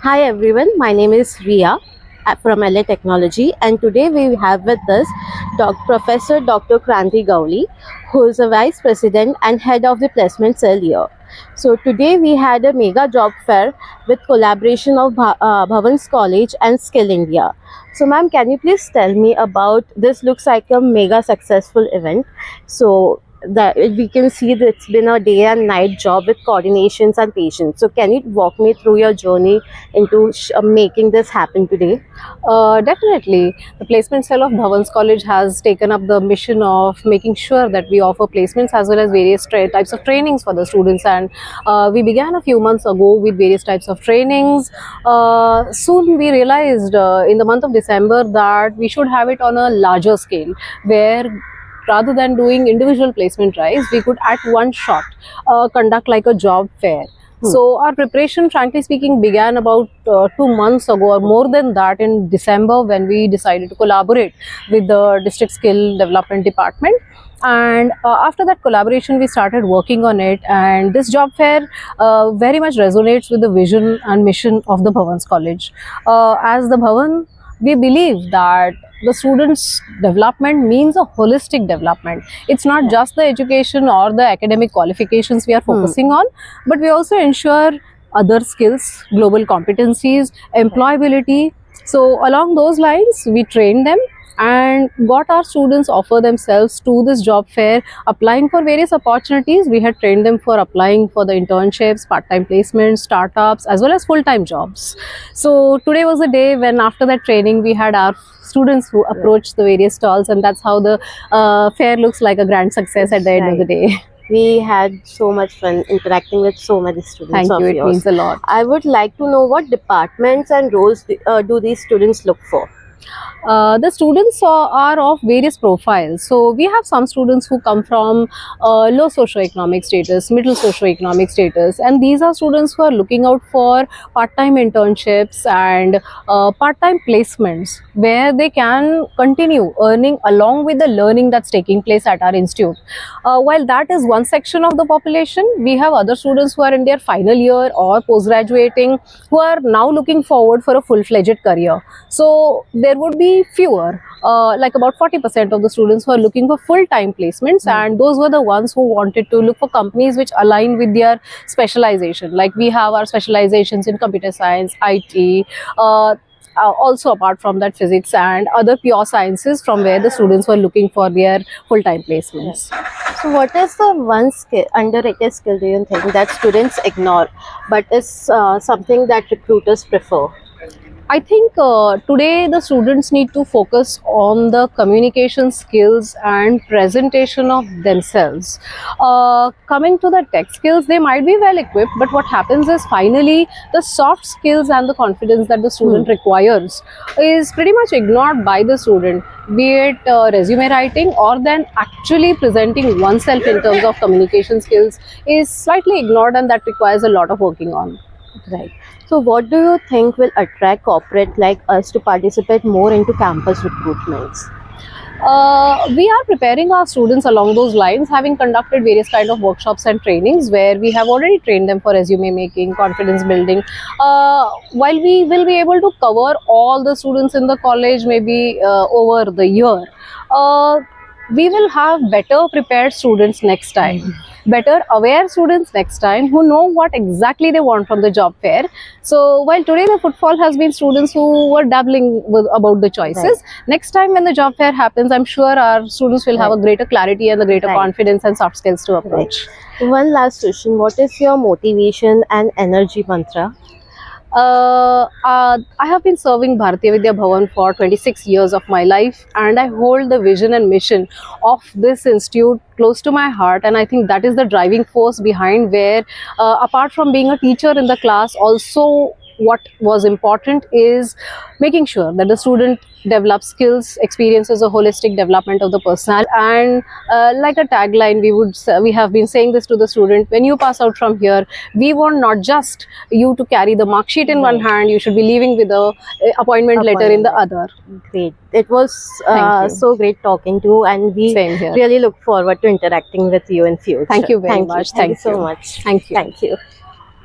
Hi everyone, my name is Ria from LA Technology, and today we have with us Professor Dr. Kranti Gauli, who is a Vice President and Head of the Placement Cell here. So today we had a mega job fair with collaboration of Bhavan's College and Skill India. So ma'am, can you please tell me about this? Looks like a mega successful event. So that we can see that it's been a day and night job with coordinations and patience. So can you walk me through your journey into making this happen today? Definitely. The placement cell of Bhavan's College has taken up the mission of making sure that we offer placements as well as various types of trainings for the students. And we began a few months ago with various types of trainings. Soon we realized in the month of December that we should have it on a larger scale, where rather than doing individual placement drives, we could at one shot conduct like a job fair. So our preparation, frankly speaking, began about 2 months ago or more than that, in December, when we decided to collaborate with the District Skill Development Department. And after that collaboration, we started working on it. And this job fair very much resonates with the vision and mission of the Bhavan's College. As the Bhavan, we believe that the students' development means a holistic development. It's not just the education or the academic qualifications we are focusing on, but we also ensure other skills, global competencies, employability. So along those lines, we train them and got our students offer themselves to this job fair, applying for various opportunities. We had trained them for applying for the internships, part-time placements, startups, as well as full-time jobs. So today was the day when, after that training, we had our students who approached the various stalls, and that's how the fair looks like a grand success at the end of the day. We had so much fun interacting with so many students. Thank you, it means a lot. I would like to know what departments and roles do these students look for? The students are of various profiles. So we have some students who come from low socioeconomic status, middle socioeconomic status, and these are students who are looking out for part-time internships and part-time placements where they can continue earning along with the learning that's taking place at our institute. While that is one section of the population, we have other students who are in their final year or post-graduating, who are now looking forward for a full-fledged career. So there would be fewer, like about 40% of the students who are looking for full-time placements, and those were the ones who wanted to look for companies which align with their specialization. Like we have our specializations in computer science, IT, also apart from that physics and other pure sciences, from where the students were looking for their full-time placements. So what is the one skill, underrated skill, do you think that students ignore but is something that recruiters prefer? I think today the students need to focus on the communication skills and presentation of themselves. Coming to the tech skills, they might be well equipped, but what happens is finally the soft skills and the confidence that the student requires is pretty much ignored by the student, be it resume writing or then actually presenting oneself in terms of communication skills is slightly ignored, and that requires a lot of working on. Right. So what do you think will attract corporate like us to participate more into campus recruitments? We are preparing our students along those lines, having conducted various kind of workshops and trainings where we have already trained them for resume making, confidence building. While we will be able to cover all the students in the college maybe over the year, we will have better prepared students next time, better aware students next time, who know what exactly they want from the job fair. So while today the footfall has been students who were dabbling with about the choices, next time when the job fair happens, I'm sure our students will have a greater clarity and a greater confidence and soft skills to approach. One last question, what is your motivation and energy mantra? I have been serving Bharatiya Vidya Bhavan for 26 years of my life, and I hold the vision and mission of this institute close to my heart, and I think that is the driving force behind where, apart from being a teacher in the class, also what was important is making sure that the student develops skills, experiences a holistic development of the personality. And like a tagline, we have been saying this to the student: when you pass out from here, we want not just you to carry the mark sheet in one hand, you should be leaving with a appointment letter in the other. Great. It was so great talking to you, and we really look forward to interacting with you in future. Thank you very much. Thank you so much. Thank you. Thank you.